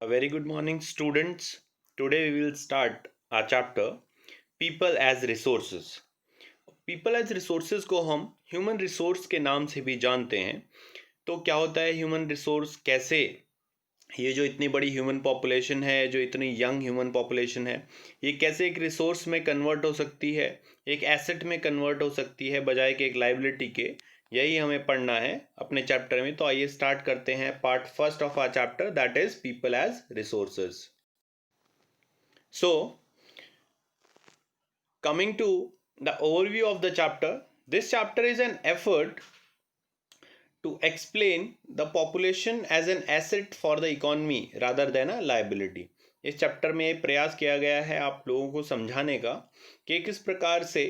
A very good morning, students. Today we will start our chapter People as Resources. People as Resources को हम human resource के नाम से भी जानते हैं। तो क्या होता है ह्यूमन रिसोर्स, कैसे ये जो इतनी बड़ी ह्यूमन पॉपुलेशन है, जो इतनी यंग ह्यूमन पॉपुलेशन है, ये कैसे एक रिसोर्स में कन्वर्ट हो सकती है, एक एसेट में कन्वर्ट हो सकती है बजाय कि एक लाइबिलिटी के। यही हमें पढ़ना है अपने चैप्टर में। तो आइए स्टार्ट करते हैं part first of our chapter, that is people as resources. So coming to the overview of the chapter, this chapter is an effort to explain the population as an asset for the economy rather than a liability. इस chapter में ये प्रयास किया गया है आप लोगों को समझाने का कि किस प्रकार से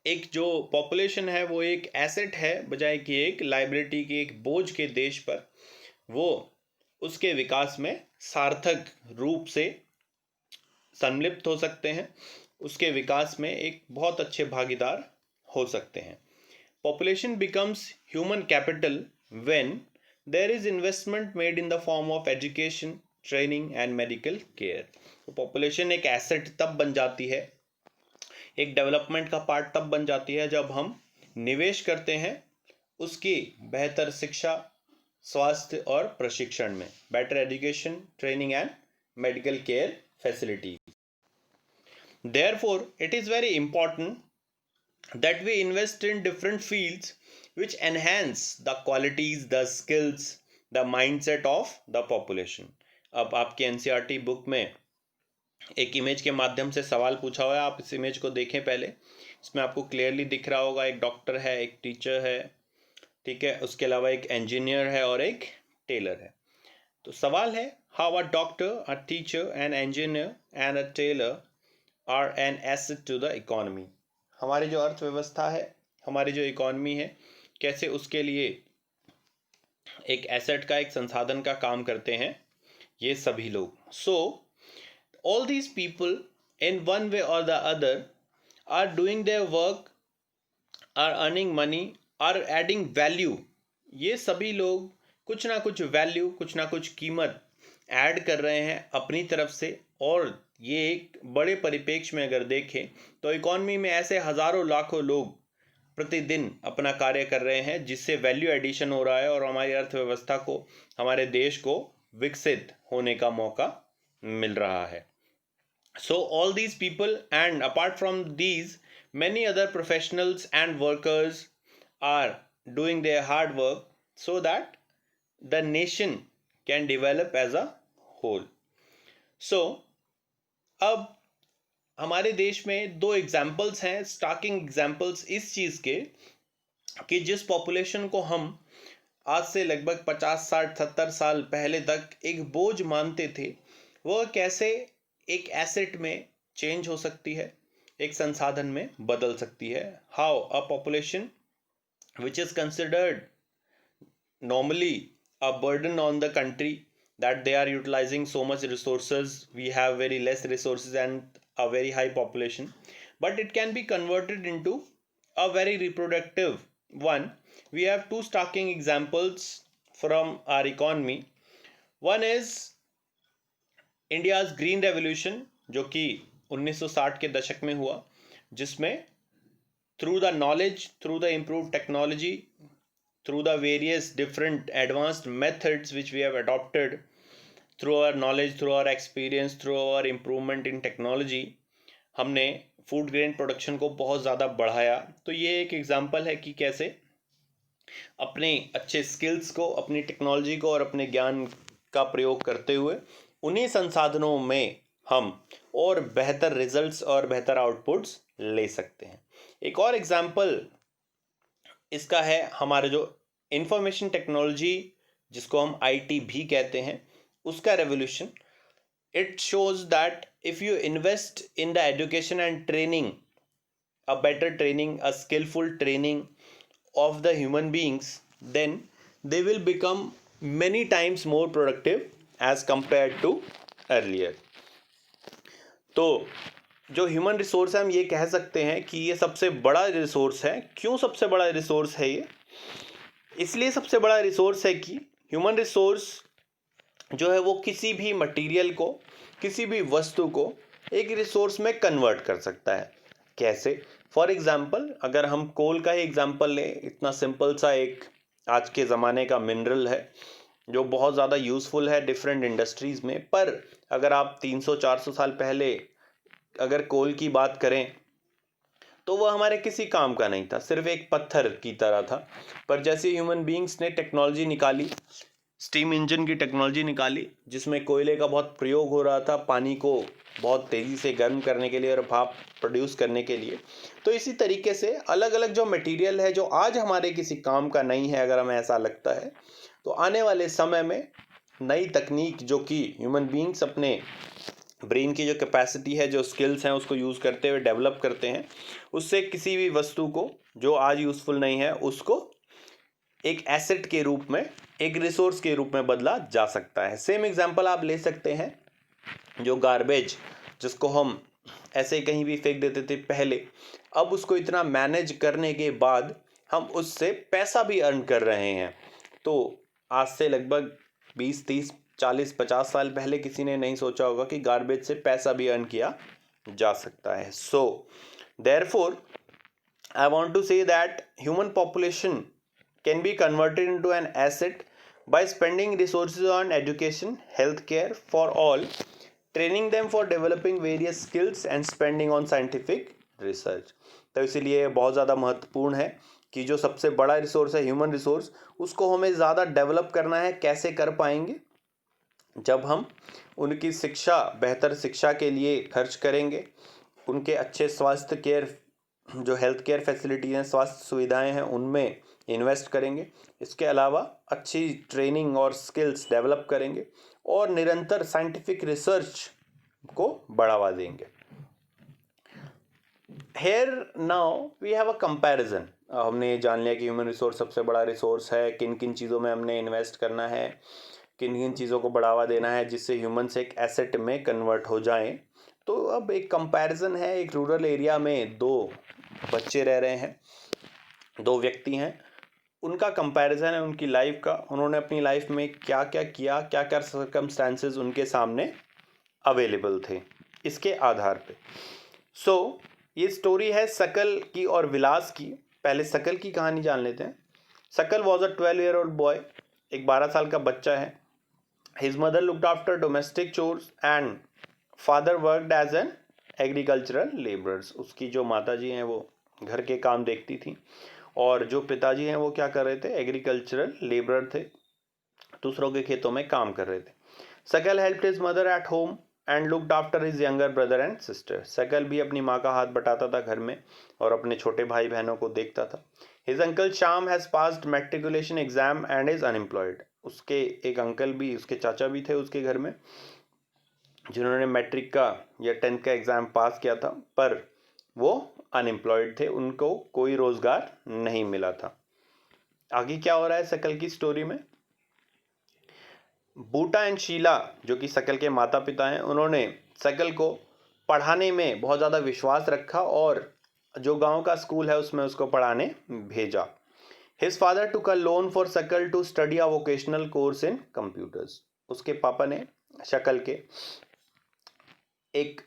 एक जो पॉपुलेशन है वो एक एसेट है बजाय कि एक लाइबिलिटी की, एक बोझ के देश पर वो उसके विकास में सार्थक रूप से सम्मिलित हो सकते हैं, उसके विकास में एक बहुत अच्छे भागीदार हो सकते हैं। Population becomes human capital when there is investment made in the form of education, training and medical care. तो पॉपुलेशन एक एसेट तब बन जाती है, एक डेवलपमेंट का पार्ट तब बन जाती है जब हम निवेश करते हैं उसकी बेहतर शिक्षा, स्वास्थ्य और प्रशिक्षण में, better education, training and medical care facility. Therefore, it is very important that we invest in different fields which enhance the qualities, the skills, the mindset of the population. अब आपकी NCERT बुक में एक image के माध्यम से सवाल पूछा हुआ है, आप इस इमेज को देखें पहले। इसमें आपको क्लियरली दिख रहा होगा एक डॉक्टर है, एक टीचर है, ठीक है, उसके अलावा एक इंजीनियर है और एक टेलर है। तो सवाल है, how a doctor, a teacher, an engineer and a tailor are an asset to the economy. हमारी जो अर्थव्यवस्था है, हमारी जो इकोनॉमी है, कैसे उसके लिए एक एसेट का, एक संसाधन का काम करते हैं ये सभी लोग। So all these people in one way और the other are doing their work, are earning money, are adding value. ये सभी लोग कुछ ना कुछ वैल्यू, कुछ ना कुछ कीमत ऐड कर रहे हैं अपनी तरफ से। और ये एक बड़े परिप्रेक्ष्य में अगर देखें तो इकॉनमी में ऐसे हज़ारों लाखों लोग प्रतिदिन अपना कार्य कर रहे हैं जिससे वैल्यू एडिशन हो रहा है और हमारी अर्थव्यवस्था को, हमारे देश को विकसित होने का मौका मिल रहा है। सो all these people and apart from these many other professionals and workers are doing their hard work so that the nation can develop as a whole. So अब हमारे देश में दो एग्जाम्पल्स हैं, स्टार्किंग एग्जाम्पल्स इस चीज़ के कि जिस पॉपुलेशन को हम आज से लगभग 50, 60, 70 साल पहले तक एक बोझ मानते थे, वह कैसे एक एसेट में चेंज हो सकती है, एक संसाधन में बदल सकती है। How a population which is considered normally a burden on the country, that they are utilizing so much resources, we have very less resources and a very high population, but it can be converted into a very reproductive one. We have two starking examples from our economy. One is India's green revolution, जो कि 1960 के दशक में हुआ, जिसमें through the knowledge, through the improved technology, through the various different advanced methods which we have adopted, through our knowledge, through our experience, through our improvement in technology, हमने food grain production को बहुत ज़्यादा बढ़ाया। तो ये एक example है कि कैसे अपने अच्छे स्किल्स को, अपनी टेक्नोलॉजी को और अपने ज्ञान का प्रयोग करते हुए उन्हीं संसाधनों में हम और बेहतर रिजल्ट्स और बेहतर आउटपुट्स ले सकते हैं। एक और एग्जांपल इसका है हमारे जो इंफॉर्मेशन टेक्नोलॉजी, जिसको हम आईटी भी कहते हैं, उसका revolution. It shows that if you invest in the education and training, a better training, a skilful training of the human beings, then they will become many times more productive as compare to earlier. तो जो human resource है, हम ये कह सकते हैं कि ये सबसे बड़ा रिसोर्स है। क्यों सबसे बड़ा रिसोर्स है ये? इसलिए सबसे बड़ा रिसोर्स है कि ह्यूमन रिसोर्स जो है वो किसी भी मटेरियल को, किसी भी वस्तु को एक रिसोर्स में कन्वर्ट कर सकता है। कैसे? फॉर एग्जाम्पल, अगर हम कोल का ही एग्जाम्पल लें, इतना सिंपल सा एक आज के ज़माने का मिनरल है जो बहुत ज़्यादा यूज़फुल है डिफरेंट इंडस्ट्रीज़ में। पर अगर आप 300-400 साल पहले अगर कोल की बात करें तो वह हमारे किसी काम का नहीं था, सिर्फ एक पत्थर की तरह था। पर जैसे ह्यूमन बींग्स ने टेक्नोलॉजी निकाली, स्टीम इंजन की टेक्नोलॉजी निकाली जिसमें कोयले का बहुत प्रयोग हो रहा था पानी को बहुत तेज़ी से गर्म करने के लिए और भाप प्रोड्यूस करने के लिए, तो इसी तरीके से अलग अलग जो मटेरियल है जो आज हमारे किसी काम का नहीं है, अगर हमें ऐसा लगता है, तो आने वाले समय में नई तकनीक जो कि ह्यूमन बींग्स अपने ब्रेन की जो कैपेसिटी है, जो स्किल्स हैं, उसको यूज़ करते हुए डेवलप करते हैं, उससे किसी भी वस्तु को जो आज यूज़फुल नहीं है उसको एक एसेट के रूप में, एक रिसोर्स के रूप में बदला जा सकता है। सेम एग्जांपल आप ले सकते हैं, जो गार्बेज जिसको हम ऐसे ही कहीं भी फेंक देते थे पहले, अब उसको इतना मैनेज करने के बाद हम उससे पैसा भी अर्न कर रहे हैं। तो आज से लगभग 20-30-40-50 साल पहले किसी ने नहीं सोचा होगा कि गार्बेज से पैसा भी अर्न किया जा सकता है। So therefore I want to say that human population can be converted into an asset by spending resources on education, healthcare for all, training them for developing various skills and spending on scientific research. तो इसीलिए बहुत ज़्यादा महत्वपूर्ण है कि जो सबसे बड़ा रिसोर्स है ह्यूमन रिसोर्स, उसको हमें ज़्यादा डेवलप करना है। कैसे कर पाएंगे? जब हम उनकी शिक्षा, बेहतर शिक्षा के लिए खर्च करेंगे, उनके अच्छे स्वास्थ्य केयर, जो हेल्थ केयर फैसिलिटी हैं, स्वास्थ्य सुविधाएं हैं, उनमें इन्वेस्ट करेंगे। इसके अलावा अच्छी ट्रेनिंग और स्किल्स डेवलप करेंगे और निरंतर साइंटिफिक रिसर्च को बढ़ावा देंगे। Here now we have a comparison. हमने जान लिया कि ह्यूमन रिसोर्स सबसे बड़ा रिसोर्स है, किन किन चीज़ों में हमने इन्वेस्ट करना है, किन किन चीज़ों को बढ़ावा देना है जिससे ह्यूमन्स एक एसेट में कन्वर्ट हो जाएं। तो अब एक कंपैरिजन है, एक रूरल एरिया में दो बच्चे रह रहे हैं, दो व्यक्ति हैं, उनका कंपैरिजन है उनकी लाइफ का, उन्होंने अपनी लाइफ में क्या क्या किया, क्या क्या सर्कमस्टांसेस उनके सामने अवेलेबल थे, इसके आधार पे। सो ये स्टोरी है शकल की और विलास की। पहले शकल की कहानी जान लेते हैं। शकल वॉज अ 12-year-old बॉय, एक 12 साल का बच्चा है। His mother looked after domestic chores and father worked as an agricultural labourers. उसकी जो माता जी हैं वो घर के काम देखती थी और जो पिताजी हैं वो क्या कर रहे थे? एग्रीकल्चरल लेबरर थे, दूसरों के खेतों में काम कर रहे थे। शकल helped his mother at home and looked after his younger brother and sister. शकल भी अपनी माँ का हाथ बटाता था घर में और अपने छोटे भाई बहनों को देखता था। His uncle Shyam has passed matriculation exam and is unemployed. उसके एक अंकल भी, उसके चाचा भी थे उसके घर में, जिन्होंने मैट्रिक का या 10th का एग्ज़ाम पास किया था, पर वो अनएम्प्लॉयड थे, उनको कोई रोज़गार नहीं मिला था। आगे क्या हो रहा है शकल की स्टोरी में? बूटा एंड शीला, जो कि शकल के माता पिता हैं, उन्होंने शकल को पढ़ाने में बहुत ज़्यादा विश्वास रखा और जो गांव का स्कूल है उसमें उसको पढ़ाने भेजा। His father took a loan for school to study a vocational course in computers. उसके पापा ने शकल के एक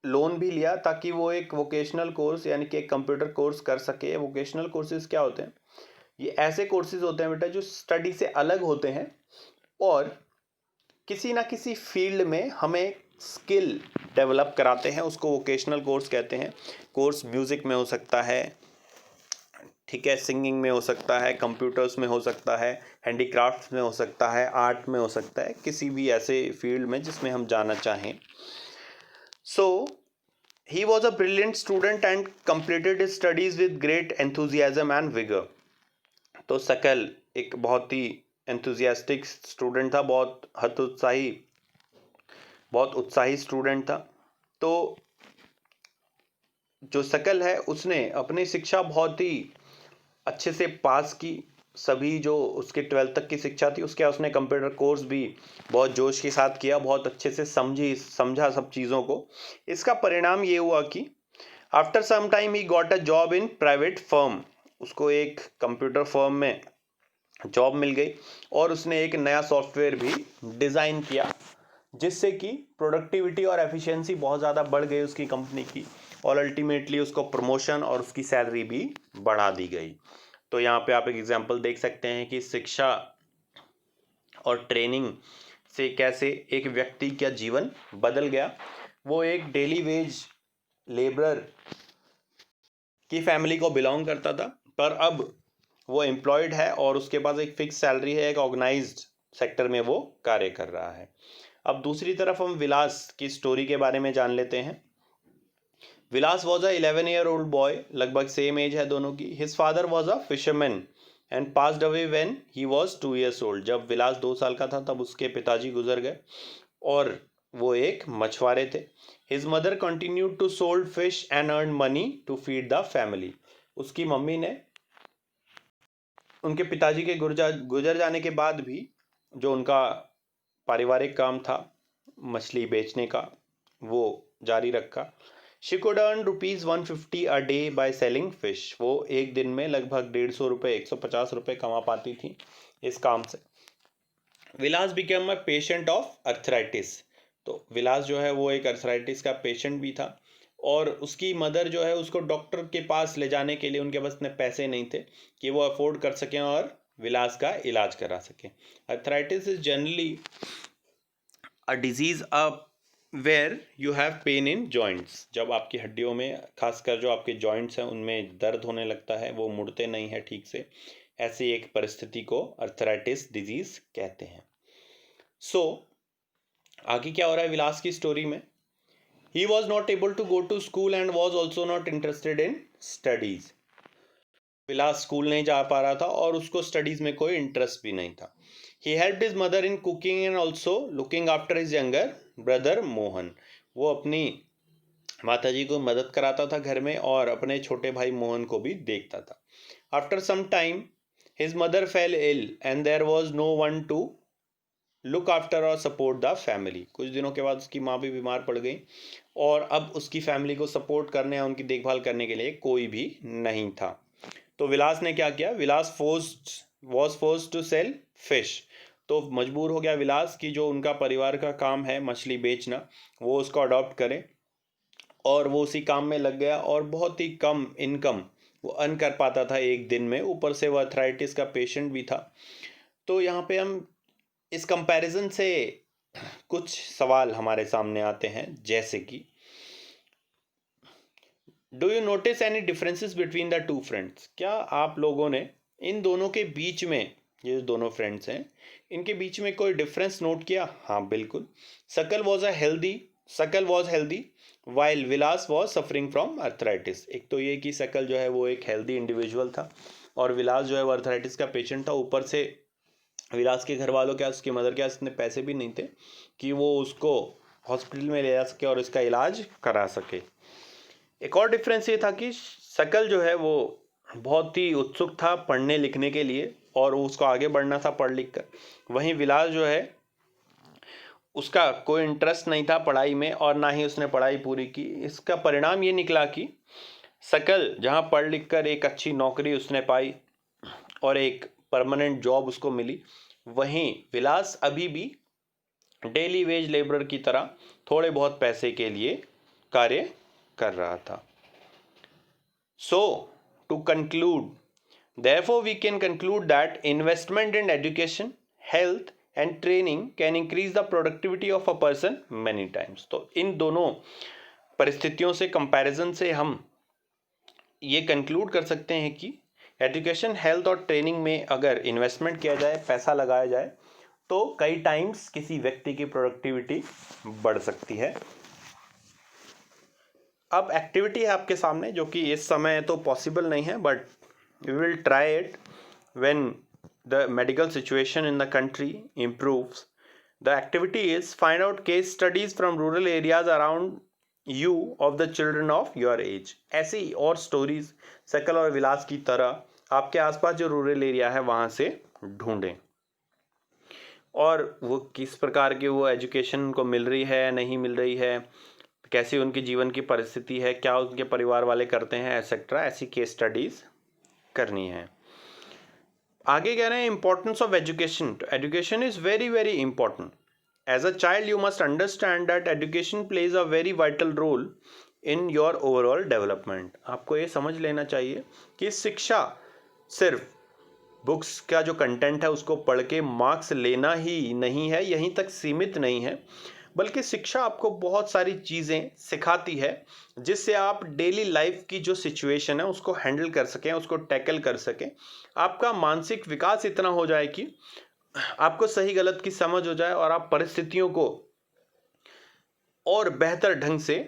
लोन भी लिया ताकि वो एक वोकेशनल कोर्स यानी कि एक कंप्यूटर कोर्स कर सके। वोकेशनल कोर्सेज क्या होते हैं? ये ऐसे कोर्सेज होते हैं बेटा जो स्टडी से अलग होते हैं और किसी ना किसी फील्ड में हमें स्किल डेवलप कराते हैं, उसको वोकेशनल कोर्स कहते हैं। कोर्स म्यूज़िक में हो सकता है, ठीक है, सिंगिंग में हो सकता है, कंप्यूटर्स में हो सकता है, हैंडीक्राफ्ट में हो सकता है, आर्ट में हो सकता है, किसी भी ऐसे फील्ड में जिसमें हम जाना चाहें। So he was a brilliant student and completed his studies with great enthusiasm and vigor. तो शकल एक बहुत ही एंथुजियास्टिक स्टूडेंट था, बहुत उत्साही स्टूडेंट था। तो जो शकल है उसने अपनी शिक्षा बहुत ही अच्छे से पास की। सभी जो उसकी 12th तक की शिक्षा थी उसके उसने कंप्यूटर कोर्स भी बहुत जोश के साथ किया, बहुत अच्छे से समझा सब चीज़ों को। इसका परिणाम ये हुआ कि after some time he got a job in private firm. उसको एक कंप्यूटर फर्म में जॉब मिल गई और उसने एक नया सॉफ्टवेयर भी डिज़ाइन किया जिससे कि प्रोडक्टिविटी और एफिशिएंसी बहुत ज़्यादा बढ़ गई उसकी कंपनी की, और अल्टीमेटली उसको प्रमोशन और उसकी सैलरी भी बढ़ा दी गई। तो यहाँ पे आप एक एग्जांपल देख सकते हैं कि शिक्षा और ट्रेनिंग से कैसे एक व्यक्ति का जीवन बदल गया। वो एक डेली वेज लेबरर की फैमिली को बिलोंग करता था, पर अब वो एम्प्लॉयड है और उसके पास एक फिक्स सैलरी है, एक ऑर्गेनाइज्ड सेक्टर में वो कार्य कर रहा है। अब दूसरी तरफ हम विलास की स्टोरी के बारे में जान लेते हैं। विलास वॉज अ 11-year-old बॉय, लगभग सेम एज है दोनों की। His father was a fisherman and passed away when he was 2 years old। जब विलास 2 साल का था तब उसके पिताजी गुजर गए और वो एक मछुआरे थे। His mother continued to sold fish and earn money to feed the family. उसकी मम्मी ने उनके पिताजी के गुजर जाने के बाद भी जो उनका पारिवारिक काम था मछली बेचने का, वो जारी रखा। She could earn ₹150 a day by selling fish. वो एक दिन में लगभग 150 रुपये 150 रुपये कमा पाती थी इस काम से। Vilas became a patient of arthritis. तो विलास जो है वो एक अर्थराइटिस का पेशेंट भी था और उसकी मदर जो है उसको डॉक्टर के पास ले जाने के लिए उनके पास इतने पैसे नहीं थे कि वो अफोर्ड कर सकें और विलास का इलाज करा सकें। Arthritis is generally a disease where you have pain in joints. जब आपकी हड्डियों में खासकर जो आपके जॉइंट्स हैं उनमें दर्द होने लगता है, वो मुड़ते नहीं है ठीक से, ऐसी एक परिस्थिति को अर्थराइटिस डिजीज कहते हैं। सो आगे क्या हो रहा है विलास की स्टोरी में। He was not able to go to school and was also not interested in studies. Vilas school नहीं जा पा रहा था और उसको स्टडीज में कोई इंटरेस्ट भी नहीं था। He helped his mother in cooking and also looking after his younger brother Mohan. वो अपनी माताजी को मदद कराता था घर में और अपने छोटे भाई मोहन को भी देखता था। After some time his mother fell ill and there was no one to look after और सपोर्ट द फैमिली। कुछ दिनों के बाद उसकी माँ भी बीमार पड़ गई और अब उसकी फैमिली को सपोर्ट करने या उनकी देखभाल करने के लिए कोई भी नहीं था। तो विलास ने क्या किया, Vilas was forced to sell fish. तो मजबूर हो गया विलास की जो उनका परिवार का काम है मछली बेचना, वो उसको अडॉप्ट करें, और वो उसी काम में लग गया और बहुत ही कम इनकम वो अर्न कर पाता था एक दिन में। ऊपर से वो अर्थराइटिस का पेशेंट भी था। तो यहाँ पे हम इस कंपैरिजन से कुछ सवाल हमारे सामने आते हैं, जैसे कि do you notice any differences between the two friends. क्या आप लोगों ने इन दोनों के बीच में, ये दोनों फ्रेंड्स हैं, इनके बीच में कोई डिफरेंस नोट किया। हाँ बिल्कुल। सकल was healthy while Vilas was suffering from arthritis. एक तो ये कि सकल जो है वो एक हेल्दी इंडिविजुअल था और विलास जो है वो अर्थराइटिस का पेशेंट था। ऊपर से विलास के घर वालों के पास, उसकी मदर के पास इतने पैसे भी नहीं थे कि वो उसको हॉस्पिटल में ले जा सके और इसका इलाज करा सके। एक और डिफरेंस ये था कि सकल जो है वो बहुत ही उत्सुक था पढ़ने लिखने के लिए और उसको आगे बढ़ना था पढ़ लिख कर। वहीं विलास जो है उसका कोई इंटरेस्ट नहीं था पढ़ाई में और ना ही उसने पढ़ाई पूरी की। इसका परिणाम ये निकला कि सकल जहाँ पढ़ लिख कर एक अच्छी नौकरी उसने पाई और एक परमानेंट जॉब उसको मिली, वहीं विलास अभी भी डेली वेज लेबरर की तरह थोड़े बहुत पैसे के लिए कार्य कर रहा था। So to conclude, therefore we can conclude that investment in education, health and training can increase the productivity of a person many times। तो इन दोनों परिस्थितियों से, कंपैरिजन से हम ये कंक्लूड कर सकते हैं कि एजुकेशन, हेल्थ और ट्रेनिंग में अगर इन्वेस्टमेंट किया जाए, पैसा लगाया जाए, तो कई टाइम्स किसी व्यक्ति की प्रोडक्टिविटी बढ़ सकती है। अब एक्टिविटी है आपके सामने जो कि इस समय तो पॉसिबल नहीं है, but we will try it when the medical situation in the country improves. The activity is find out case studies from rural areas around you of the children of your age. ऐसी और stories सकल और विलास की तरह आपके आसपास जो rural area है वहाँ से ढूंढें और वो किस प्रकार की वो एजुकेशन उनको मिल रही है, नहीं मिल रही है, कैसी उनकी जीवन की परिस्थिति है, क्या उनके परिवार वाले करते हैं, एटसेट्रा। ऐसी केस स्टडीज़ करनी है। आगे कह रहे हैं इंपॉर्टेंस ऑफ एजुकेशन. तो education is very very important. As a child you must understand that education plays a very vital role in your overall development. आपको ये समझ लेना चाहिए कि शिक्षा सिर्फ बुक्स का जो कंटेंट है उसको पढ़ के मार्क्स लेना ही नहीं है, यहीं तक सीमित नहीं है, बल्कि शिक्षा आपको बहुत सारी चीज़ें सिखाती है जिससे आप डेली लाइफ की जो सिचुएशन है उसको हैंडल कर सकें, उसको टैकल कर सकें. आपका मानसिक विकास इतना हो जाए कि आपको सही गलत की समझ हो जाए और आप परिस्थितियों को और बेहतर ढंग से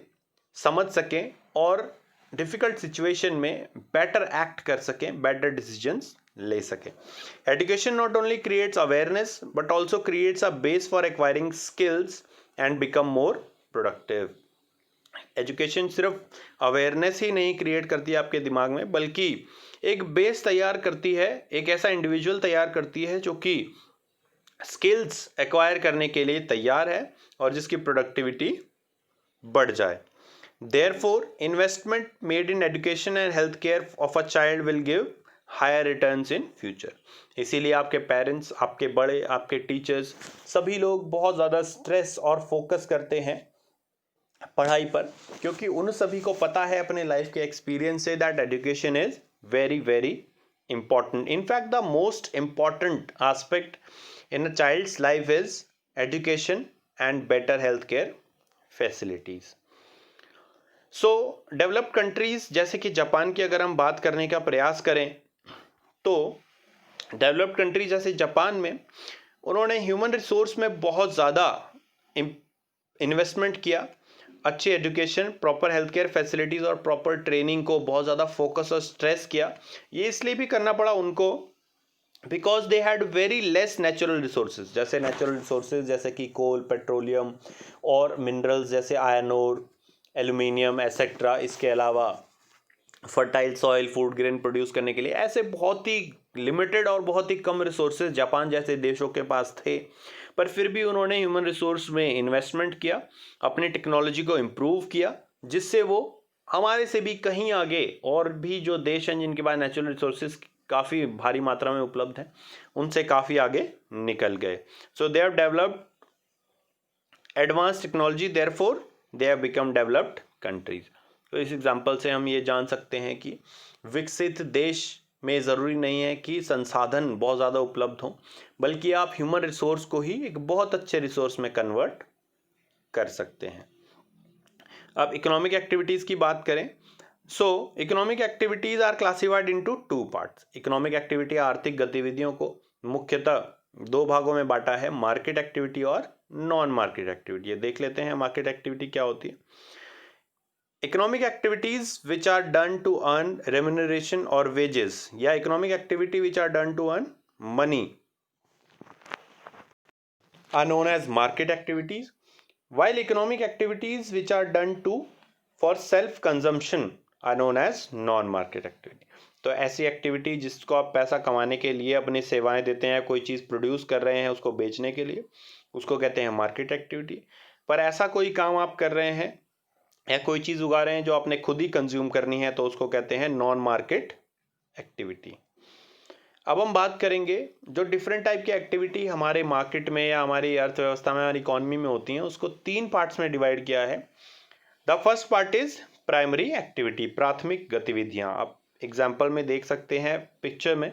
समझ सकें और डिफ़िकल्ट सिचुएशन में बेटर एक्ट कर सकें, बेटर डिसीजंस ले सकें. Education not only creates awareness but also creates a base for acquiring skills and become more productive. Education सिर्फ अवेयरनेस ही नहीं क्रिएट करती है आपके दिमाग में, बल्कि एक बेस तैयार करती है, एक ऐसा इंडिविजुअल तैयार करती है जो कि स्किल्स एक्वायर करने के लिए तैयार है और जिसकी प्रोडक्टिविटी बढ़ जाए. Therefore, investment made in education and healthcare of a child will give higher returns in future. इसीलिए आपके पेरेंट्स, आपके बड़े, आपके टीचर्स, सभी लोग बहुत ज़्यादा स्ट्रेस और फोकस करते हैं पढ़ाई पर, क्योंकि उन सभी को पता है अपने लाइफ के experience say that education is very very important. In fact, the most important aspect in a child's life is education and better healthcare facilities. So developed countries जैसे कि जापान की अगर हम बात करने का प्रयास करें तो डेवलप्ड कंट्री जैसे जापान में उन्होंने ह्यूमन रिसोर्स में बहुत ज़्यादा इन्वेस्टमेंट किया. अच्छी education, proper health care facilities और प्रॉपर ट्रेनिंग को बहुत ज़्यादा फोकस और स्ट्रेस किया. ये इसलिए भी करना पड़ा उनको because they had very less natural resources. जैसे नेचुरल रिसोर्सेज जैसे कि कोल, पेट्रोलियम और मिनरल्स जैसे आयरन ओर, एल्यूमिनियम एसेट्रा. इसके अलावा fertile soil, food grain produce करने के लिए ऐसे बहुत ही लिमिटेड और बहुत ही कम रिसोर्सेज जापान जैसे देशों के पास थे. पर फिर भी उन्होंने ह्यूमन रिसोर्स में इन्वेस्टमेंट किया, अपनी टेक्नोलॉजी को इम्प्रूव किया, जिससे वो हमारे से भी कहीं आगे, और भी जो देश हैं जिनके पास नेचुरल रिसोर्सेज काफ़ी भारी मात्रा में उपलब्ध हैं, उनसे काफ़ी आगे निकल गए. So they have developed advance technology, therefore they have become developed countries. तो इस एग्जाम्पल से हम ये जान सकते हैं कि विकसित देश में ज़रूरी नहीं है कि संसाधन बहुत ज़्यादा उपलब्ध हों, बल्कि आप ह्यूमन रिसोर्स को ही एक बहुत अच्छे रिसोर्स में कन्वर्ट कर सकते हैं. अब इकोनॉमिक एक्टिविटीज़ की बात करें. So economic activities are classified into two parts. Economic activity आर्थिक गतिविधियों को मुख्यतः दो भागों में बांटा है, मार्केट एक्टिविटी और नॉन मार्केट एक्टिविटी. ये देख लेते हैं मार्केट एक्टिविटी क्या होती है. Economic activities which are done to earn remuneration और वेजेस, या economic activity which are done to earn money are known as market activities, while economic activities which are done to for self consumption are known as non market activity. तो ऐसी activity जिसको आप पैसा कमाने के लिए अपनी सेवाएं देते हैं, कोई चीज़ प्रोड्यूस कर रहे हैं उसको बेचने के लिए, उसको कहते हैं मार्केट एक्टिविटी. पर ऐसा कोई काम आप कर रहे हैं या कोई चीज़ उगा रहे हैं जो आपने खुद ही कंज्यूम करनी है, तो उसको कहते हैं नॉन मार्केट एक्टिविटी. अब हम बात करेंगे जो डिफरेंट टाइप की एक्टिविटी हमारे मार्केट में या हमारी अर्थव्यवस्था में, हमारी इकोनॉमी में होती हैं, उसको तीन पार्ट्स में डिवाइड किया है. The first part is primary activity, प्राथमिक गतिविधियां. आप एग्जाम्पल में देख सकते हैं पिक्चर में,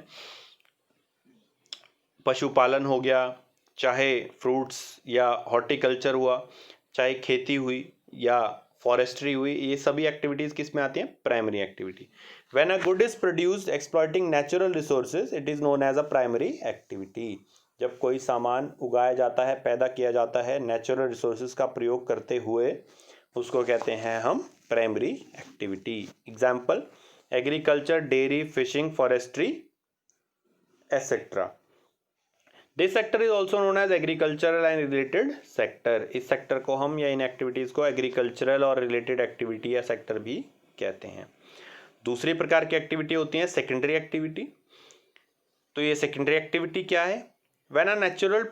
पशुपालन हो गया, चाहे फ्रूट्स या हॉर्टिकल्चर हुआ, चाहे खेती हुई या फॉरेस्ट्री हुई, ये सभी एक्टिविटीज़ किस में आती हैं? Primary activity. When a good is produced exploiting natural resources, it is known as a primary activity. जब कोई सामान उगाया जाता है, पैदा किया जाता है नेचुरल रिसोर्सेज का प्रयोग करते हुए, उसको कहते हैं हम primary activity. Example agriculture, dairy, fishing, forestry etcetera. This sector is also known as agricultural and related sector. इस सेक्टर को हम या इन एक्टिविटीज़ को एग्रीकल्चरल और रिलेटेड एक्टिविटी या सेक्टर भी कहते हैं. दूसरी प्रकार की एक्टिविटी होती है सेकेंडरी एक्टिविटी. तो ये सेकेंडरी एक्टिविटी क्या है? When natural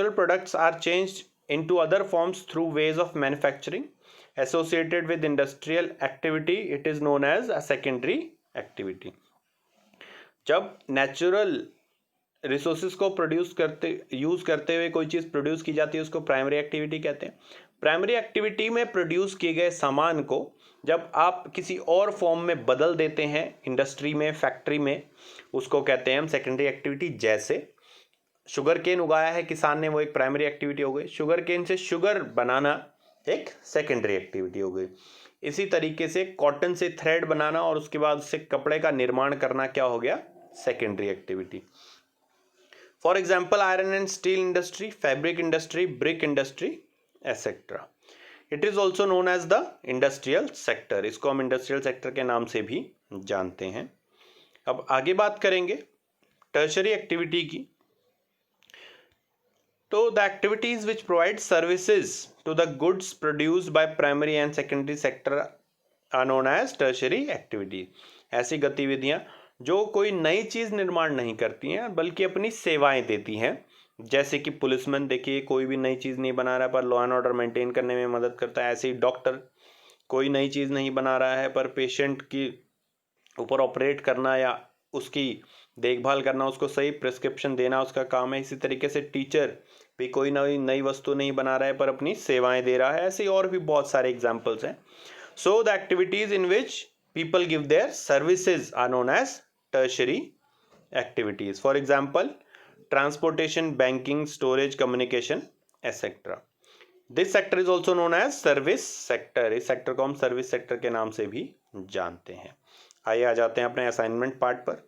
products are changed into other forms through ways of manufacturing associated with industrial activity, it is known as a secondary activity. जब नेचुरल रिसोर्सेज को यूज़ करते हुए कोई चीज़ प्रोड्यूस की जाती है उसको प्राइमरी एक्टिविटी कहते हैं। प्राइमरी एक्टिविटी में प्रोड्यूस किए गए सामान को जब आप किसी और फॉर्म में बदल देते हैं इंडस्ट्री में, फैक्ट्री में, उसको कहते हैं हम सेकेंडरी एक्टिविटी। जैसे शुगर केन उगाया है किसान ने, वो एक प्राइमरी एक्टिविटी हो गई। शुगर केन से शुगर बनाना एक सेकेंडरी एक्टिविटी हो गई। इसी तरीके से कॉटन से थ्रेड बनाना और उसके बाद उससे कपड़े का निर्माण करना क्या हो गया? Secondary activity. For example iron and steel industry, fabric industry, brick industry etcetera. It is also known as the industrial sector. इसको हम इंडस्ट्रियल सेक्टर के नाम से भी जानते हैं। अब आगे बात करेंगे टर्शरी एक्टिविटी की। तो the activities which provide services to the goods produced by primary and secondary sector are known as tertiary activity. ऐसी गतिविधियां जो कोई नई चीज़ निर्माण नहीं करती हैं बल्कि अपनी सेवाएं देती हैं। जैसे कि पुलिसमैन, देखिए कोई भी नई चीज़ नहीं बना रहा है पर लॉ एंड ऑर्डर मेंटेन करने में मदद करता है। ऐसे ही डॉक्टर कोई नई चीज़ नहीं बना रहा है पर पेशेंट की ऊपर ऑपरेट करना या उसकी देखभाल करना, उसको सही प्रिस्क्रिप्शन देना उसका काम है। इसी तरीके से टीचर भी कोई नई वस्तु नहीं बना रहा है पर अपनी सेवाएं दे रहा है। ऐसे और भी बहुत सारे एग्जाम्पल्स हैं। So the activities in which people give their services are known as tertiary activities. For example, transportation, banking, storage, communication, etc. This sector is also known as service sector. इस सेक्टर को हम service sector के नाम से भी जानते हैं। आइए आ जाते हैं अपने असाइनमेंट पार्ट पर।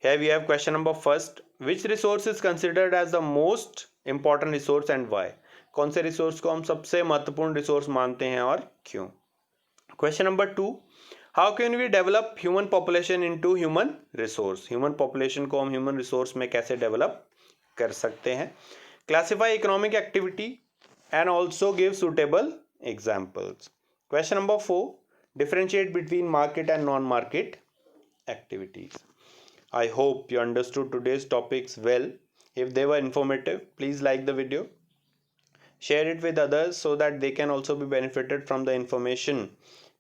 Here we have question number first. Which resource is considered as the most important resource and why? कौन से रिसोर्स को हम सबसे महत्वपूर्ण रिसोर्स मानते हैं और क्यों? Question number 2. How can we develop human population into human resource? Human population को हम ह्यूमन रिसोर्स में कैसे डेवलप कर सकते हैं? Classify economic activity and also give suitable examples. Question number 4. Differentiate between market and non market activities. I hope you understood today's topics well. If they were informative, please like the video, share it with others so that they can also be benefited from the information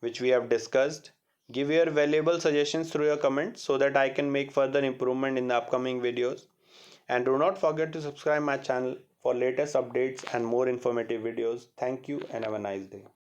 which we have discussed. Give your valuable suggestions through your comments so that I can make further improvement in the upcoming videos. And do not forget to subscribe my channel for latest updates and more informative videos. Thank you and have a nice day.